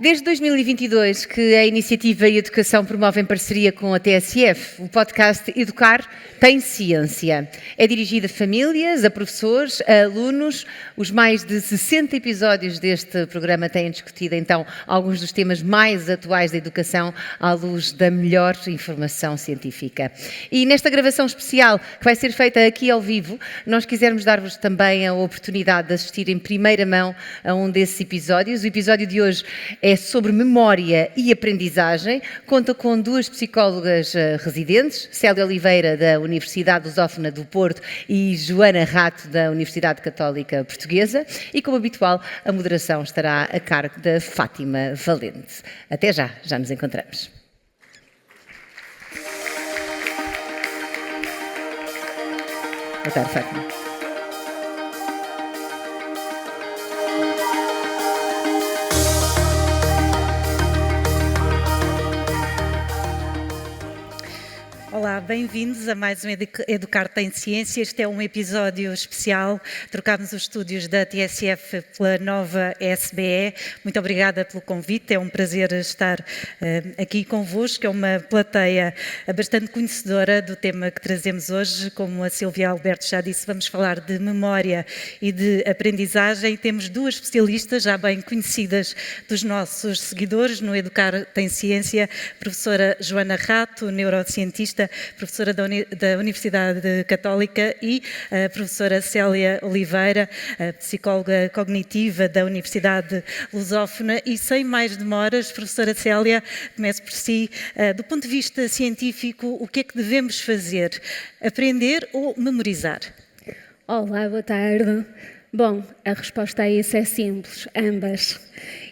Desde 2022 que a Iniciativa Educação promove em parceria com a TSF o podcast Educar tem Ciência. É dirigido a famílias, a professores, a alunos. Os mais de 60 episódios deste programa têm discutido então alguns dos temas mais atuais da educação à luz da melhor informação científica. E nesta gravação especial que vai ser feita aqui ao vivo, nós quisermos dar-vos também a oportunidade de assistir em primeira mão a um desses episódios. O episódio de hoje é sobre memória e aprendizagem. Conta com duas psicólogas residentes, Célia Oliveira, da Universidade Lusófona do Porto, e Joana Rato, da Universidade Católica Portuguesa. E, como habitual, a moderação estará a cargo da Fátima Valente. Até já, já nos encontramos. Boa tarde, Fátima. Olá, bem-vindos a mais um Educar tem Ciência. Este é um episódio especial. Trocámos os estúdios da TSF pela nova SBE. Muito obrigada pelo convite. É um prazer estar aqui convosco. É uma plateia bastante conhecedora do tema que trazemos hoje. Como a Silvia Alberto já disse, vamos falar de memória e de aprendizagem. Temos duas especialistas já bem conhecidas dos nossos seguidores no Educar tem Ciência. Professora Joana Rato, neurocientista, professora da Universidade Católica, e a professora Célia Oliveira, psicóloga cognitiva da Universidade Lusófona. E sem mais demoras, professora Célia, começo por si. Do ponto de vista científico, o que é que devemos fazer? Aprender ou memorizar? Olá, boa tarde. Bom, a resposta a isso é simples, ambas.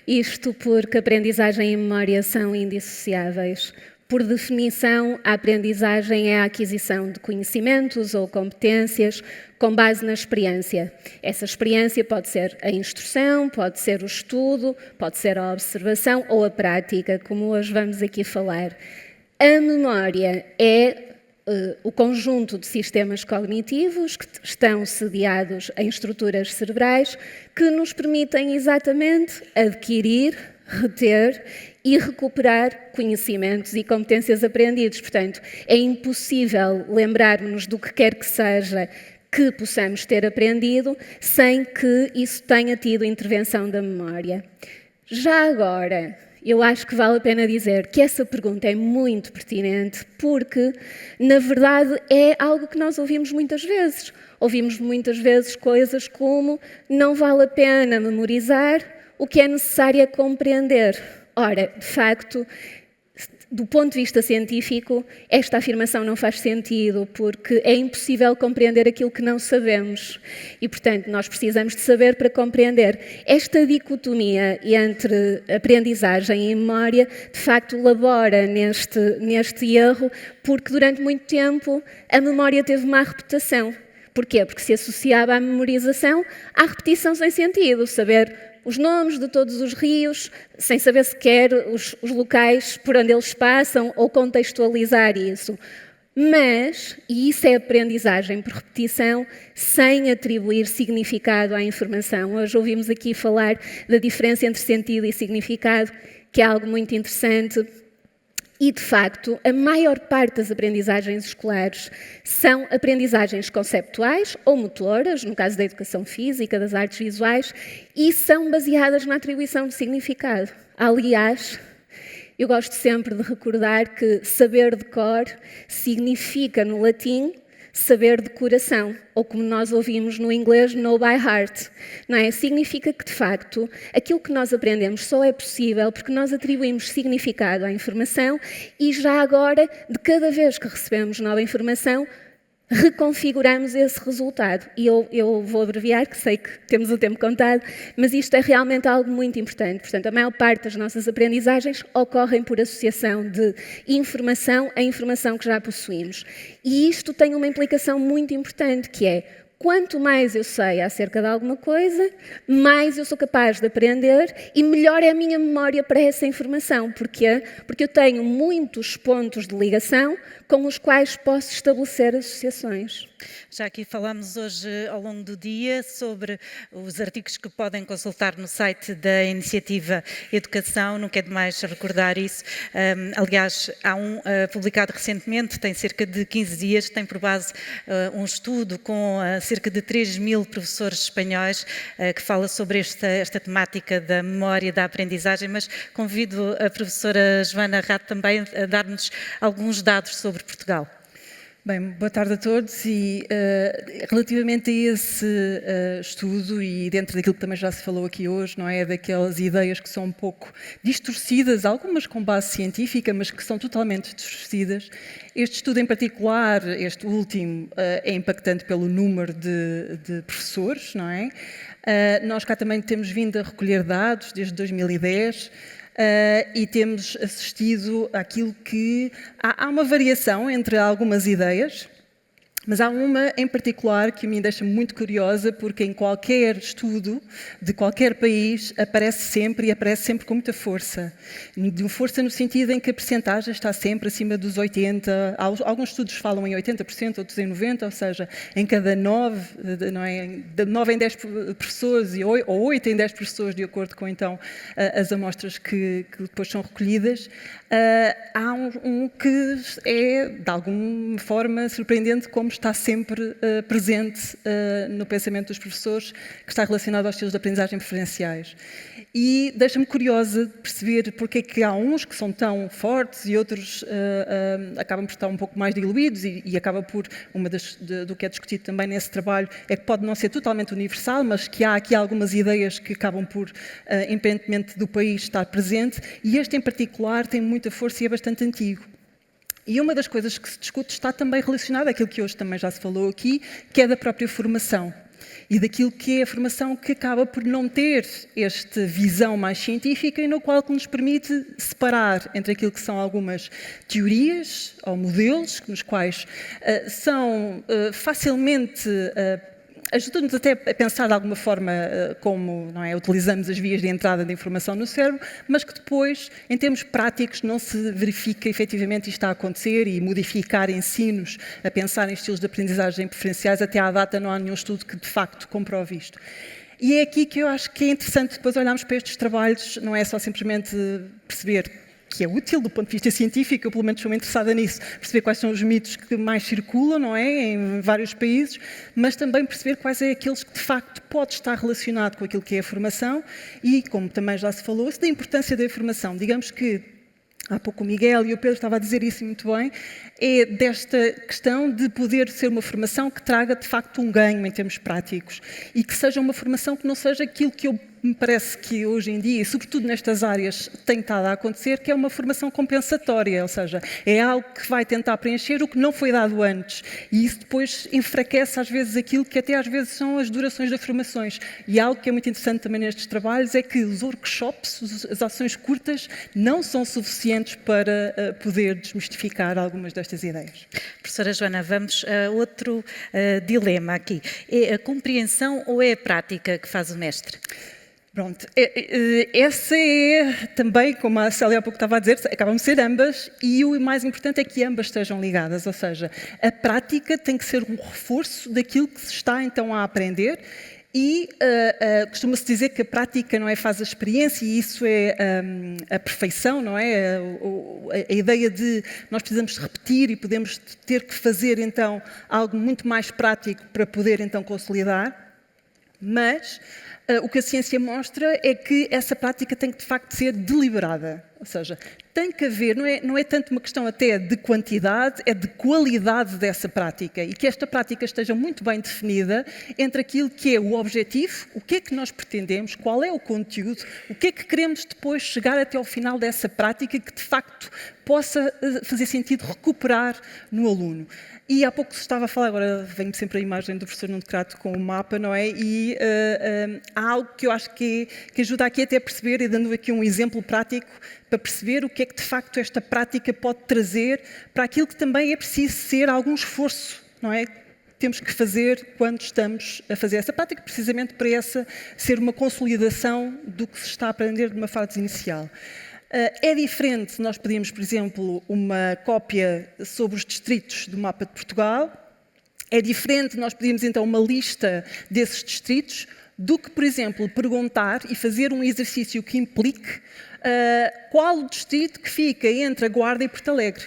Isto porque aprendizagem e memória são indissociáveis. Por definição, a aprendizagem é a aquisição de conhecimentos ou competências com base na experiência. Essa experiência pode ser a instrução, pode ser o estudo, pode ser a observação ou a prática, como hoje vamos aqui falar. A memória é o conjunto de sistemas cognitivos que estão sediados em estruturas cerebrais que nos permitem exatamente adquirir, reter e recuperar conhecimentos e competências aprendidos. Portanto, é impossível lembrarmos do que quer que seja que possamos ter aprendido sem que isso tenha tido intervenção da memória. Já agora, eu acho que vale a pena dizer que essa pergunta é muito pertinente porque, na verdade, é algo que nós ouvimos muitas vezes. Ouvimos muitas vezes coisas como não vale a pena memorizar, o que é necessário é compreender. Ora, de facto, do ponto de vista científico, esta afirmação não faz sentido, porque é impossível compreender aquilo que não sabemos. E, portanto, nós precisamos de saber para compreender. Esta dicotomia entre aprendizagem e memória, de facto, labora neste erro, porque durante muito tempo a memória teve má reputação. Porquê? Porque se associava à memorização à repetição sem sentido, saber os nomes de todos os rios, sem saber sequer os locais por onde eles passam ou contextualizar isso. Mas, e isso é aprendizagem por repetição, sem atribuir significado à informação. Hoje ouvimos aqui falar da diferença entre sentido e significado, que é algo muito interessante. E, de facto, a maior parte das aprendizagens escolares são aprendizagens conceptuais ou motoras, no caso da educação física, das artes visuais, e são baseadas na atribuição de significado. Aliás, eu gosto sempre de recordar que saber de cor significa, no latim, saber de coração, ou como nós ouvimos no inglês, know by heart. Não é? Significa que, de facto, aquilo que nós aprendemos só é possível porque nós atribuímos significado à informação e já agora, de cada vez que recebemos nova informação, reconfiguramos esse resultado. E eu vou abreviar, que sei que temos o tempo contado, mas isto é realmente algo muito importante. Portanto, a maior parte das nossas aprendizagens ocorrem por associação de informação a informação que já possuímos. E isto tem uma implicação muito importante, que é: quanto mais eu sei acerca de alguma coisa, mais eu sou capaz de aprender e melhor é a minha memória para essa informação. Porquê? Porque eu tenho muitos pontos de ligação com os quais posso estabelecer associações. Já aqui falamos hoje ao longo do dia sobre os artigos que podem consultar no site da Iniciativa Educação, não quero demais recordar isso. Aliás, há um publicado recentemente, tem cerca de 15 dias, tem por base um estudo com cerca de 3.000 professores espanhóis que fala sobre esta temática da memória, da aprendizagem, mas convido a professora Joana Rato também a dar-nos alguns dados sobre Portugal. Bem, boa tarde a todos e relativamente a esse estudo e dentro daquilo que também já se falou aqui hoje, não é, daquelas ideias que são um pouco distorcidas, algumas com base científica, mas que são totalmente distorcidas. Este estudo em particular, este último, é impactante pelo número de professores, não é? Nós cá também temos vindo a recolher dados desde 2010, e temos assistido àquilo que... Há uma variação entre algumas ideias, mas há uma em particular que me deixa muito curiosa, porque em qualquer estudo de qualquer país aparece sempre com muita força. De força no sentido em que a percentagem está sempre acima dos 80%, alguns estudos falam em 80%, outros em 90%, ou seja, em cada 9, não é, de 9 em 10 professores, ou 8 em 10 professores, de acordo com então as amostras que depois são recolhidas, há um que é de alguma forma surpreendente, como está sempre presente no pensamento dos professores, que está relacionado aos estilos de aprendizagem preferenciais. E deixa-me curiosa de perceber porque é que há uns que são tão fortes e outros acabam por estar um pouco mais diluídos e acaba por, do que é discutido também nesse trabalho, é que pode não ser totalmente universal, mas que há aqui algumas ideias que acabam por, independentemente do país, estar presente, e este em particular tem muita força e é bastante antigo. E uma das coisas que se discute está também relacionada àquilo que hoje também já se falou aqui, que é da própria formação. E daquilo que é a formação que acaba por não ter esta visão mais científica e no qual que nos permite separar entre aquilo que são algumas teorias ou modelos, nos quais são facilmente... ajuda-nos até a pensar de alguma forma como, não é, utilizamos as vias de entrada da informação no cérebro, mas que depois, em termos práticos, não se verifica efetivamente isto está a acontecer e modificar ensinos a pensar em estilos de aprendizagem preferenciais. Até à data não há nenhum estudo que de facto comprove isto. E é aqui que eu acho que é interessante depois olharmos para estes trabalhos, não é só simplesmente perceber que é útil do ponto de vista científico, eu pelo menos sou interessada nisso, perceber quais são os mitos que mais circulam, não é, em vários países, mas também perceber quais é aqueles que de facto pode estar relacionado com aquilo que é a formação e, como também já se falou, da importância da informação. Digamos que há pouco o Miguel e o Pedro estavam a dizer isso muito bem, é desta questão de poder ser uma formação que traga de facto um ganho em termos práticos e que seja uma formação que não seja aquilo que me parece que hoje em dia, e sobretudo nestas áreas, tem estado a acontecer, que é uma formação compensatória, ou seja, é algo que vai tentar preencher o que não foi dado antes. E isso depois enfraquece às vezes aquilo que até às vezes são as durações das formações. E algo que é muito interessante também nestes trabalhos é que os workshops, as ações curtas, não são suficientes para poder desmistificar algumas destas ideias. Professora Joana, vamos a outro dilema aqui. É a compreensão ou é a prática que faz o mestre? Pronto, essa é também, como a Célia há pouco estava a dizer, acabam de ser ambas e o mais importante é que ambas estejam ligadas, ou seja, a prática tem que ser um reforço daquilo que se está então a aprender e costuma-se dizer que a prática não é, faz a experiência e isso é a perfeição, não é? A ideia de nós precisamos repetir e podemos ter que fazer então algo muito mais prático para poder então consolidar, mas... o que a ciência mostra é que essa prática tem que, de facto, ser deliberada. Ou seja, tem que haver, não é tanto uma questão até de quantidade, é de qualidade dessa prática. E que esta prática esteja muito bem definida entre aquilo que é o objetivo, o que é que nós pretendemos, qual é o conteúdo, o que é que queremos depois chegar até ao final dessa prática que, de facto, possa fazer sentido recuperar no aluno. E há pouco se estava a falar, agora vem-me sempre a imagem do professor Nuno Crato com o mapa, não é? E há algo que eu acho que ajuda aqui até a perceber, e dando aqui um exemplo prático, para perceber o que é que de facto esta prática pode trazer para aquilo que também é preciso ser algum esforço, não é? Temos que fazer quando estamos a fazer essa prática, precisamente para essa ser uma consolidação do que se está a aprender de uma fase inicial. É diferente nós pedimos, por exemplo, uma cópia sobre os distritos do mapa de Portugal. É diferente nós pedimos então uma lista desses distritos do que, por exemplo, perguntar e fazer um exercício que implique qual o distrito que fica entre a Guarda e Porto Alegre.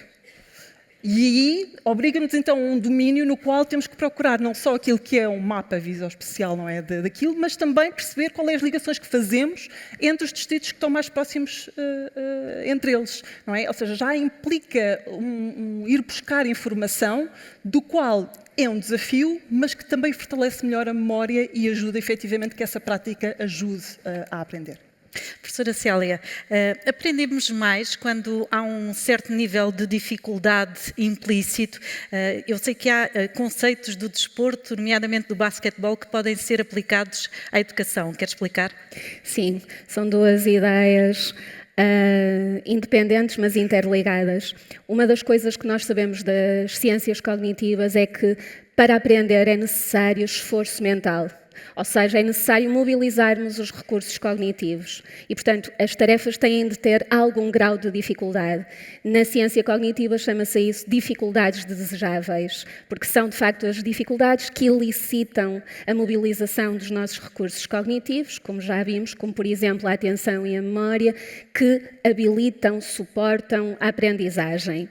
E aí obriga-nos então a um domínio no qual temos que procurar não só aquilo que é um mapa visoespacial, não é, daquilo, mas também perceber quais são as ligações que fazemos entre os distritos que estão mais próximos entre eles, não é? Ou seja, já implica ir buscar informação do qual é um desafio, mas que também fortalece melhor a memória e ajuda efetivamente que essa prática ajude a aprender. Professora Célia, aprendemos mais quando há um certo nível de dificuldade implícito. Eu sei que há conceitos do desporto, nomeadamente do basquetebol, que podem ser aplicados à educação. Quer explicar? Sim, são duas ideias independentes, mas interligadas. Uma das coisas que nós sabemos das ciências cognitivas é que para aprender é necessário esforço mental. Ou seja, é necessário mobilizarmos os recursos cognitivos e, portanto, as tarefas têm de ter algum grau de dificuldade. Na ciência cognitiva chama-se isso dificuldades desejáveis, porque são, de facto, as dificuldades que elicitam a mobilização dos nossos recursos cognitivos, como já vimos, como, por exemplo, a atenção e a memória, que habilitam, suportam a aprendizagem.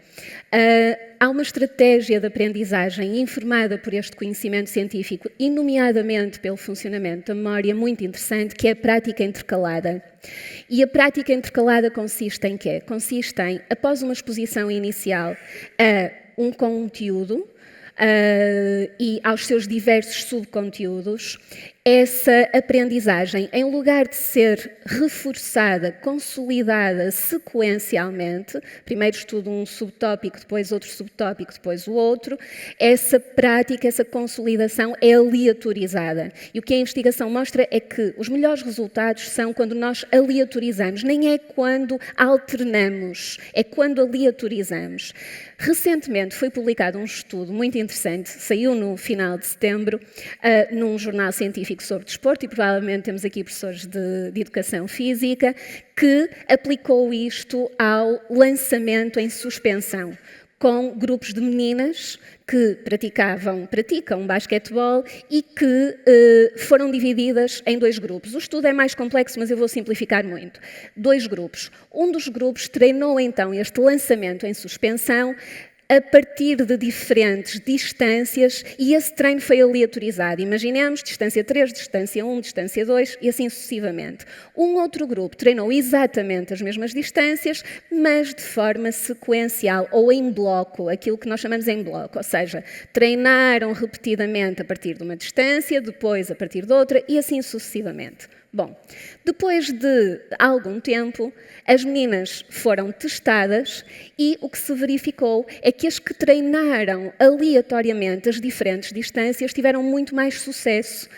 Há uma estratégia de aprendizagem informada por este conhecimento científico e, nomeadamente, pelo funcionamento da memória, muito interessante, que é a prática intercalada. E a prática intercalada consiste em quê? Consiste em, após uma exposição inicial a um conteúdo e aos seus diversos subconteúdos, essa aprendizagem, em lugar de ser reforçada, consolidada sequencialmente, primeiro estudo um subtópico, depois outro subtópico, depois o outro, essa prática, essa consolidação é aleatorizada. E o que a investigação mostra é que os melhores resultados são quando nós aleatorizamos, nem é quando alternamos, é quando aleatorizamos. Recentemente foi publicado um estudo muito interessante, saiu no final de setembro, num jornal científico sobre desporto, e provavelmente temos aqui professores de educação física, que aplicou isto ao lançamento em suspensão, com grupos de meninas que praticam basquetebol e que foram divididas em dois grupos. O estudo é mais complexo, mas eu vou simplificar muito. Dois grupos. Um dos grupos treinou então este lançamento em suspensão a partir de diferentes distâncias e esse treino foi aleatorizado. Imaginemos distância 3, distância 1, distância 2 e assim sucessivamente. Um outro grupo treinou exatamente as mesmas distâncias, mas de forma sequencial ou em bloco, aquilo que nós chamamos em bloco, ou seja, treinaram repetidamente a partir de uma distância, depois a partir de outra e assim sucessivamente. Bom, depois de algum tempo, as meninas foram testadas e o que se verificou é que as que treinaram aleatoriamente as diferentes distâncias tiveram muito mais sucesso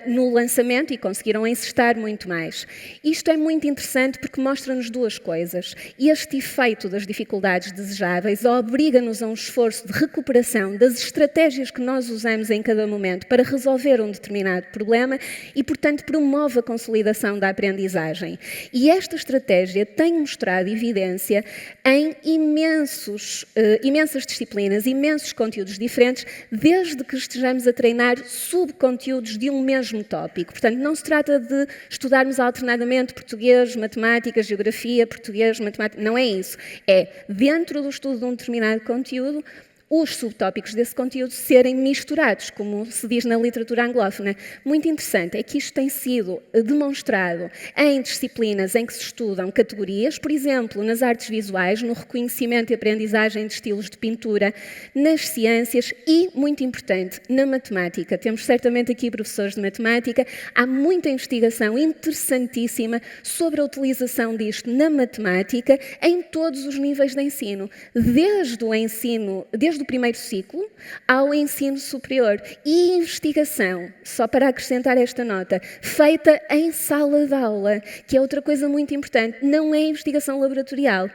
no lançamento e conseguiram encestar muito mais. Isto é muito interessante porque mostra-nos duas coisas. Este efeito das dificuldades desejáveis obriga-nos a um esforço de recuperação das estratégias que nós usamos em cada momento para resolver um determinado problema e, portanto, promove a consolidação da aprendizagem. E esta estratégia tem mostrado evidência em imensas disciplinas, imensos conteúdos diferentes, desde que estejamos a treinar subconteúdos de um mesmo tópico. Portanto, não se trata de estudarmos alternadamente português, matemática, geografia, português, matemática, não é isso. É, dentro do estudo de um determinado conteúdo, os subtópicos desse conteúdo serem misturados, como se diz na literatura anglófona. Muito interessante é que isto tem sido demonstrado em disciplinas em que se estudam categorias, por exemplo, nas artes visuais, no reconhecimento e aprendizagem de estilos de pintura, nas ciências e, muito importante, na matemática. Temos certamente aqui professores de matemática. Há muita investigação interessantíssima sobre a utilização disto na matemática em todos os níveis de ensino, desde o primeiro ciclo ao ensino superior. E investigação, só para acrescentar esta nota, feita em sala de aula, que é outra coisa muito importante, não é investigação laboratorial.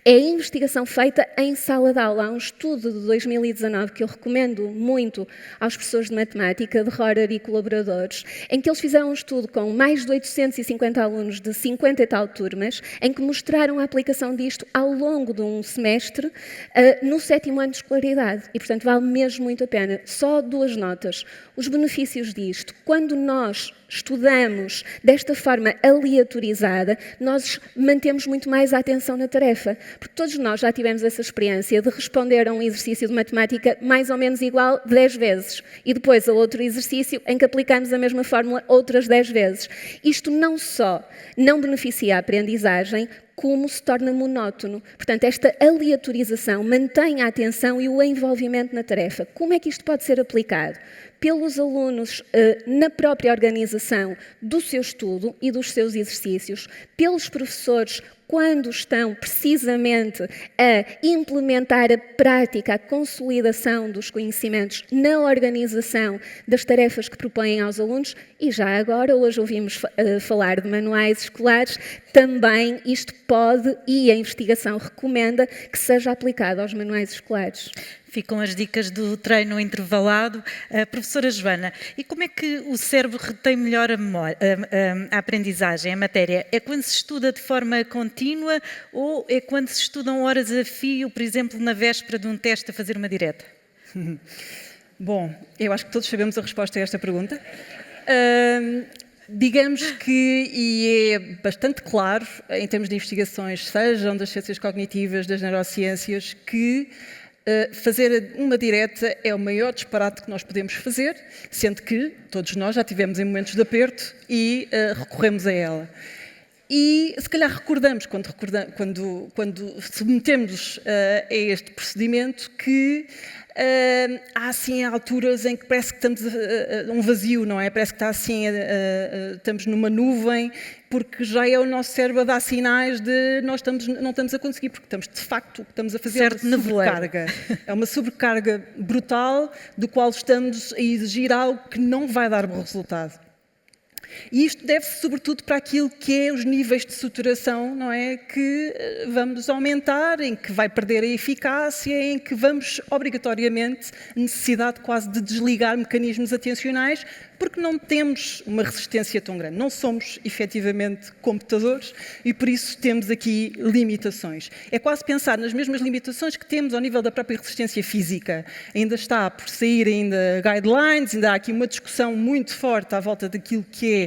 É a investigação feita em sala de aula. Há um estudo de 2019 que eu recomendo muito aos professores de matemática, de Rohrer e colaboradores, em que eles fizeram um estudo com mais de 850 alunos de 50 e tal turmas, em que mostraram a aplicação disto ao longo de um semestre no 7º ano de escolaridade. E, portanto, vale mesmo muito a pena. Só 2 notas. Os benefícios disto. Quando nós estudamos desta forma aleatorizada, nós mantemos muito mais a atenção na tarefa. Porque todos nós já tivemos essa experiência de responder a um exercício de matemática mais ou menos igual 10 vezes. E depois a outro exercício em que aplicamos a mesma fórmula outras 10 vezes. Isto não só não beneficia a aprendizagem, como se torna monótono. Portanto, esta aleatorização mantém a atenção e o envolvimento na tarefa. Como é que isto pode ser aplicado? Pelos alunos na própria organização do seu estudo e dos seus exercícios, pelos professores quando estão precisamente a implementar a prática, a consolidação dos conhecimentos na organização das tarefas que propõem aos alunos, e já agora, hoje ouvimos falar de manuais escolares, também isto pode, e a investigação recomenda, que seja aplicado aos manuais escolares. Ficam as dicas do treino intervalado. Professora Joana, e como é que o cérebro retém melhor a aprendizagem, a matéria? É quando se estuda de forma contínua ou é quando se estudam horas a fio, por exemplo, na véspera de um teste a fazer uma direta? Bom, eu acho que todos sabemos a resposta a esta pergunta. Digamos que, e é bastante claro, em termos de investigações, sejam das ciências cognitivas, das neurociências, que fazer uma direta é o maior disparate que nós podemos fazer, sendo que todos nós já tivemos em momentos de aperto e recorremos a ela. E se calhar recordamos, quando submetemos a este procedimento, que há assim alturas em que parece que estamos um vazio, não é? Parece que está assim, estamos numa nuvem, porque já é o nosso cérebro a dar sinais de não estamos a conseguir, porque estamos, de facto, o que estamos a fazer é uma sobrecarga. É uma sobrecarga brutal, do qual estamos a exigir algo que não vai dar bom resultado. E isto deve-se sobretudo para aquilo que é os níveis de saturação, não é? Que vamos aumentar, em que vai perder a eficácia, em que vamos obrigatoriamente necessidade quase de desligar mecanismos atencionais, porque não temos uma resistência tão grande. Não somos, efetivamente, computadores e, por isso, temos aqui limitações. É quase pensar nas mesmas limitações que temos ao nível da própria resistência física. Ainda está por sair ainda guidelines, ainda há aqui uma discussão muito forte à volta daquilo que é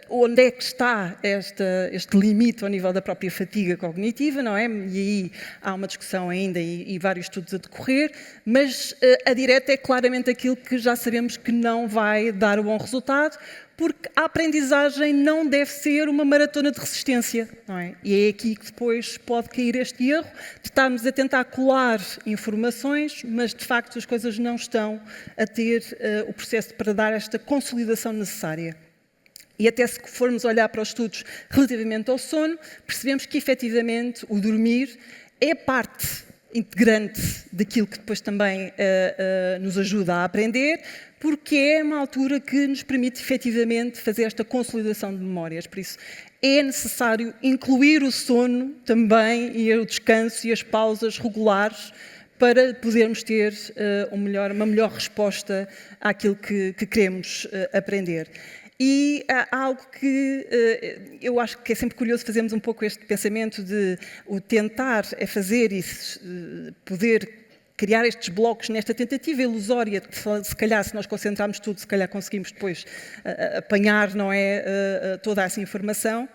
onde é que está este limite ao nível da própria fatiga cognitiva, não é? E aí há uma discussão ainda e vários estudos a decorrer, mas a direta é claramente aquilo que já sabemos que não vai dar o bom resultado, porque a aprendizagem não deve ser uma maratona de resistência, não é? E é aqui que depois pode cair este erro de estarmos a tentar colar informações, mas de facto as coisas não estão a ter o processo para dar esta consolidação necessária. E até se formos olhar para os estudos relativamente ao sono, percebemos que, efetivamente, o dormir é parte integrante daquilo que depois também nos ajuda a aprender, porque é uma altura que nos permite, efetivamente, fazer esta consolidação de memórias. Por isso, é necessário incluir o sono também, e o descanso e as pausas regulares, para podermos ter uma melhor resposta àquilo que queremos aprender. E há algo que eu acho que é sempre curioso fazermos um pouco este pensamento de o tentar é fazer e poder criar estes blocos nesta tentativa ilusória, se calhar se nós concentrarmos tudo, se calhar conseguimos depois apanhar, não é, toda essa informação.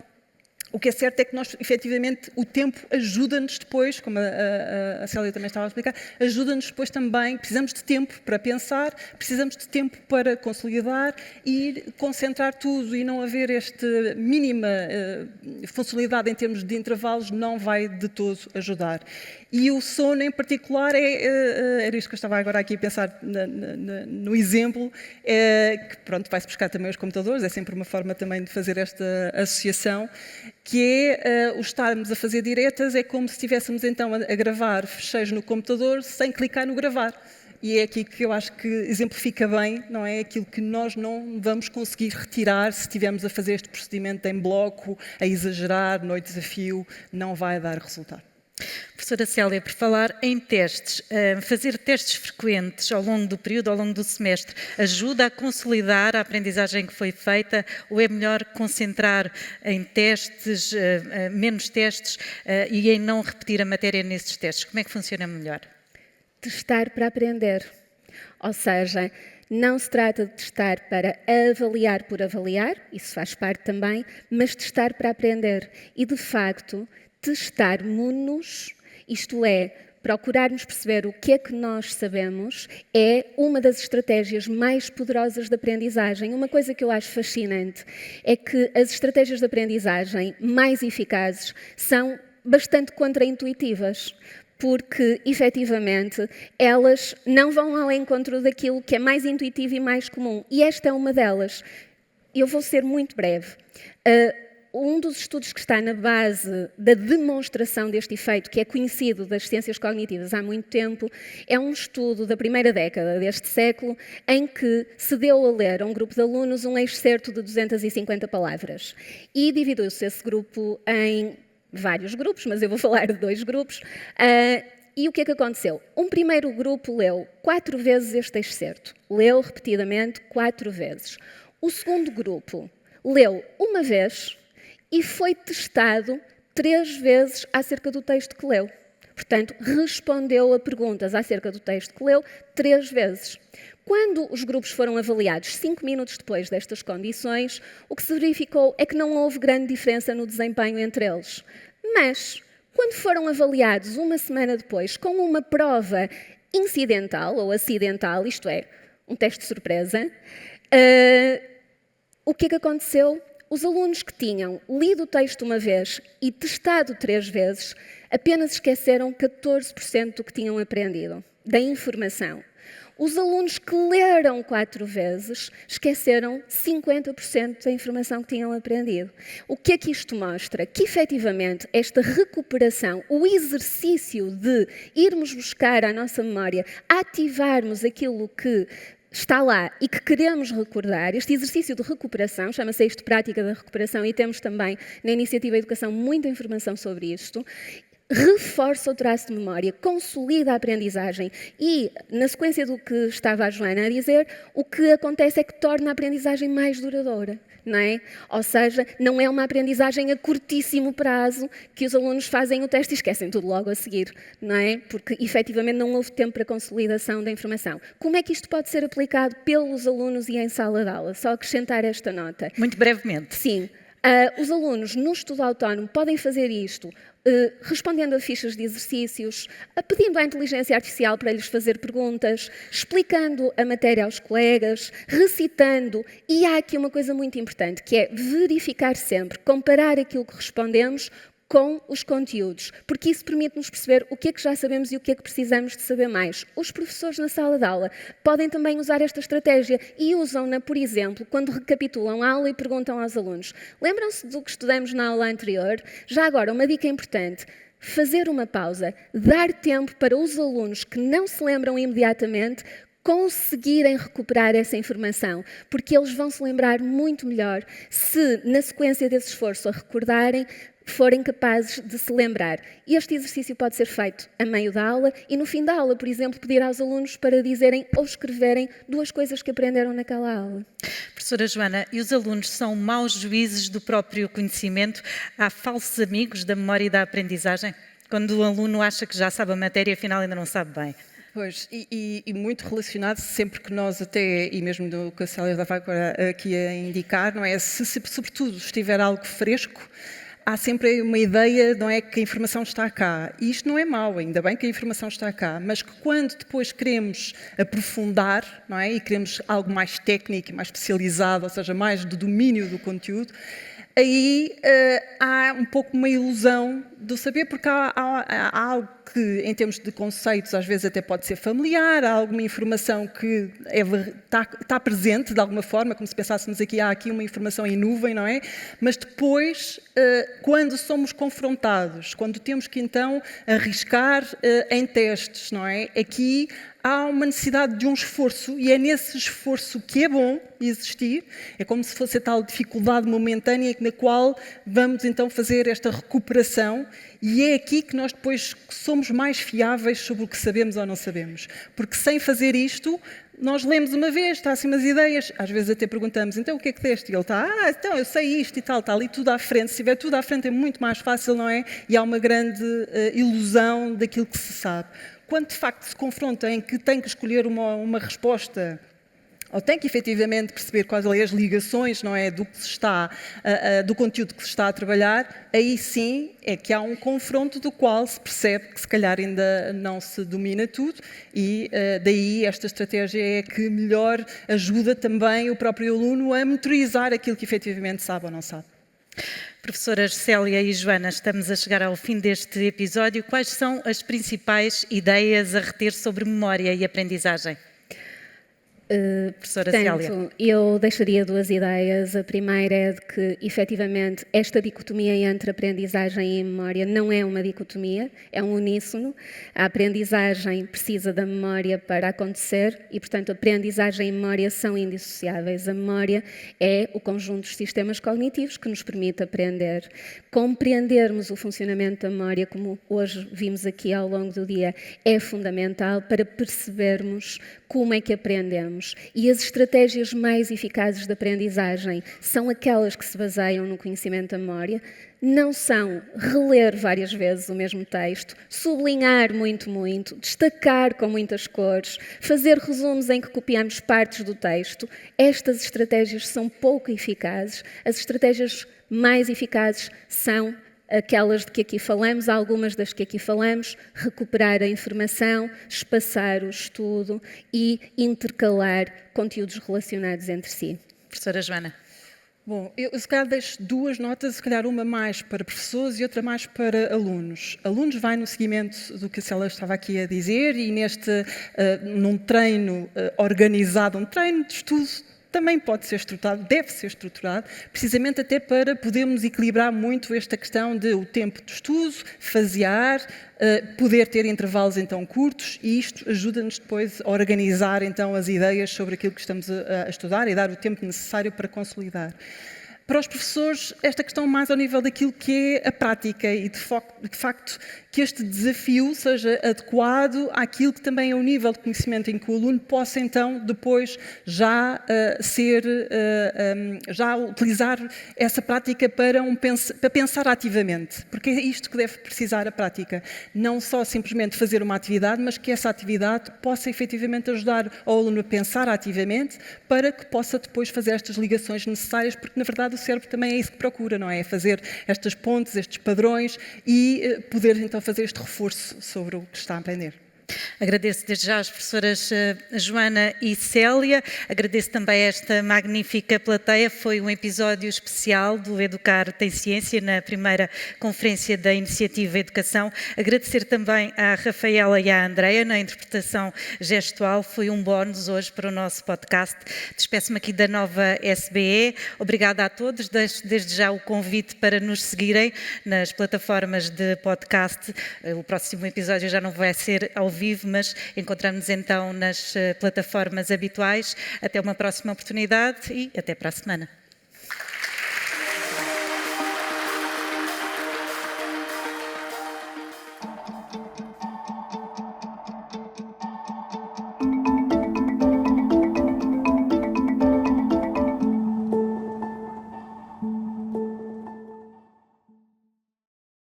O que é certo é que nós, efetivamente, o tempo ajuda-nos depois, como a Célia também estava a explicar, ajuda-nos depois também, precisamos de tempo para pensar, precisamos de tempo para consolidar e concentrar tudo e não haver esta mínima funcionalidade em termos de intervalos não vai de todo ajudar. E o sono em particular, era isto que eu estava agora aqui a pensar no exemplo, que pronto, vai-se buscar também os computadores, é sempre uma forma também de fazer esta associação, que é o estarmos a fazer diretas, é como se estivéssemos então a gravar fecheiros no computador sem clicar no gravar. e é aqui que eu acho que exemplifica bem, não é? Aquilo que nós não vamos conseguir retirar se estivermos a fazer este procedimento em bloco, a exagerar, noites a fio, não vai dar resultado. Professora Célia, por falar em testes, fazer testes frequentes ao longo do período, ao longo do semestre, ajuda a consolidar a aprendizagem que foi feita ou é melhor concentrar em testes, menos testes e em não repetir a matéria nesses testes? Como é que funciona melhor? Testar para aprender. Ou seja, não se trata de testar para avaliar por avaliar, isso faz parte também, mas testar para aprender. E, de facto, testarmos-nos, isto é, procurarmos perceber o que é que nós sabemos, é uma das estratégias mais poderosas de aprendizagem. Uma coisa que eu acho fascinante é que as estratégias de aprendizagem mais eficazes são bastante contraintuitivas, porque, efetivamente, elas não vão ao encontro daquilo que é mais intuitivo e mais comum. E esta é uma delas. Eu vou ser muito breve. Um dos estudos que está na base da demonstração deste efeito, que é conhecido das ciências cognitivas há muito tempo, é um estudo da primeira década deste século, em que se deu a ler a um grupo de alunos um excerto de 250 palavras. E dividiu-se esse grupo em vários grupos, mas eu vou falar de 2 grupos. E o que é que aconteceu? Um primeiro grupo leu 4 vezes este excerto. Leu repetidamente 4 vezes. O segundo grupo leu uma vez e foi testado 3 vezes acerca do texto que leu. Portanto, respondeu a perguntas acerca do texto que leu 3 vezes. Quando os grupos foram avaliados 5 minutos depois destas condições, o que se verificou é que não houve grande diferença no desempenho entre eles. Mas, quando foram avaliados uma semana depois com uma prova incidental ou acidental, isto é, um teste de surpresa, o que é que aconteceu? Os alunos que tinham lido o texto uma vez e testado 3 vezes, apenas esqueceram 14% do que tinham aprendido, da informação. Os alunos que leram 4 vezes esqueceram 50% da informação que tinham aprendido. O que é que isto mostra? Que, efetivamente, esta recuperação, o exercício de irmos buscar à nossa memória, ativarmos aquilo que está lá e que queremos recordar, este exercício de recuperação, chama-se isto prática da recuperação e temos também na Iniciativa Educação muita informação sobre isto, reforça o traço de memória, consolida a aprendizagem e, na sequência do que estava a Joana a dizer, o que acontece é que torna a aprendizagem mais duradoura, não é? Ou seja, não é uma aprendizagem a curtíssimo prazo que os alunos fazem o teste e esquecem tudo logo a seguir, não é? Porque, efetivamente, não houve tempo para a consolidação da informação. Como é que isto pode ser aplicado pelos alunos e em sala de aula? Só acrescentar esta nota. Muito brevemente. Sim. Os alunos, no estudo autónomo, podem fazer isto respondendo a fichas de exercícios, pedindo à inteligência artificial para lhes fazer perguntas, explicando a matéria aos colegas, recitando. E há aqui uma coisa muito importante, que é verificar sempre, comparar aquilo que respondemos com os conteúdos, porque isso permite-nos perceber o que é que já sabemos e o que é que precisamos de saber mais. Os professores na sala de aula podem também usar esta estratégia e usam-na, por exemplo, quando recapitulam a aula e perguntam aos alunos: lembram-se do que estudamos na aula anterior? Já agora, uma dica importante: fazer uma pausa, dar tempo para os alunos que não se lembram imediatamente conseguirem recuperar essa informação, porque eles vão se lembrar muito melhor se, na sequência desse esforço a recordarem, forem capazes de se lembrar. Este exercício pode ser feito a meio da aula e no fim da aula, por exemplo, pedir aos alunos para dizerem ou escreverem 2 coisas que aprenderam naquela aula. Professora Joana, e os alunos são maus juízes do próprio conhecimento? Há falsos amigos da memória e da aprendizagem? Quando o aluno acha que já sabe a matéria, afinal ainda não sabe bem. Pois, e muito relacionado, sempre que nós até, e mesmo do que a Célia estava aqui a indicar, não é? Se sobretudo estiver algo fresco, há sempre uma ideia, não é, que a informação está cá. E isto não é mau, ainda bem que a informação está cá, mas que quando depois queremos aprofundar, não é, e queremos algo mais técnico, mais especializado, ou seja, mais do domínio do conteúdo, aí há um pouco uma ilusão do saber, porque há algo que, em termos de conceitos, às vezes até pode ser familiar, há alguma informação que está presente de alguma forma, como se pensássemos aqui, há aqui uma informação em nuvem, não é? Mas depois, quando somos confrontados, quando temos que então arriscar em testes, não é? Aqui há uma necessidade de um esforço e é nesse esforço que é bom existir, é como se fosse a tal dificuldade momentânea na qual vamos então fazer esta recuperação e é aqui que nós depois somos mais fiáveis sobre o que sabemos ou não sabemos, porque sem fazer isto nós lemos uma vez, está assim umas ideias, às vezes até perguntamos, então o que é que deste? E ele está, então eu sei isto e tal, está ali tudo à frente, se tiver tudo à frente é muito mais fácil, não é? E há uma grande ilusão daquilo que se sabe. Quando de facto se confronta em que tem que escolher uma resposta, ou tem que efetivamente perceber quais são as ligações, não é, do que se está, do conteúdo que se está a trabalhar, aí sim é que há um confronto do qual se percebe que se calhar ainda não se domina tudo e daí esta estratégia é que melhor ajuda também o próprio aluno a monitorizar aquilo que efetivamente sabe ou não sabe. Professoras Célia e Joana, estamos a chegar ao fim deste episódio. Quais são as principais ideias a reter sobre memória e aprendizagem? Professora Célia. Eu deixaria duas ideias. A primeira é de que, efetivamente, esta dicotomia entre aprendizagem e memória não é uma dicotomia, é um uníssono. A aprendizagem precisa da memória para acontecer e, portanto, a aprendizagem e memória são indissociáveis. A memória é o conjunto dos sistemas cognitivos que nos permite aprender. Compreendermos o funcionamento da memória, como hoje vimos aqui ao longo do dia, é fundamental para percebermos como é que aprendemos. E as estratégias mais eficazes de aprendizagem são aquelas que se baseiam no conhecimento da memória, não são reler várias vezes o mesmo texto, sublinhar muito, destacar com muitas cores, fazer resumos em que copiamos partes do texto. Estas estratégias são pouco eficazes. As estratégias mais eficazes são aquelas de que aqui falamos, algumas das que aqui falamos, recuperar a informação, espaçar o estudo e intercalar conteúdos relacionados entre si. Professora Joana. Bom, eu se calhar deixo duas notas, se calhar uma mais para professores e outra mais para alunos. Alunos vai no seguimento do que a Célia estava aqui a dizer e num treino organizado, um treino de estudo, também pode ser estruturado, deve ser estruturado, precisamente até para podermos equilibrar muito esta questão de o tempo de estudo, fasear, poder ter intervalos então curtos e isto ajuda-nos depois a organizar então as ideias sobre aquilo que estamos a estudar e dar o tempo necessário para consolidar. Para os professores, esta questão mais ao nível daquilo que é a prática e de facto que este desafio seja adequado àquilo que também é o nível de conhecimento em que o aluno possa então depois já utilizar essa prática para pensar ativamente, porque é isto que deve precisar a prática, não só simplesmente fazer uma atividade, mas que essa atividade possa efetivamente ajudar o aluno a pensar ativamente para que possa depois fazer estas ligações necessárias, porque na verdade o cérebro também é isso que procura, não é? É fazer estas pontes, estes padrões e poder então fazer este reforço sobre o que está a aprender. Agradeço desde já às professoras Joana e Célia, agradeço também esta magnífica plateia, foi um episódio especial do Educar tem Ciência, na primeira conferência da Iniciativa Educação. Agradecer também à Rafaela e à Andreia na interpretação gestual, foi um bónus hoje para o nosso podcast. Despeço-me aqui da nova SBE, obrigada a todos, deixo desde já o convite para nos seguirem nas plataformas de podcast. O próximo episódio já não vai ser ao vivo, mas encontramos-nos então nas plataformas habituais. Até uma próxima oportunidade e até para a semana.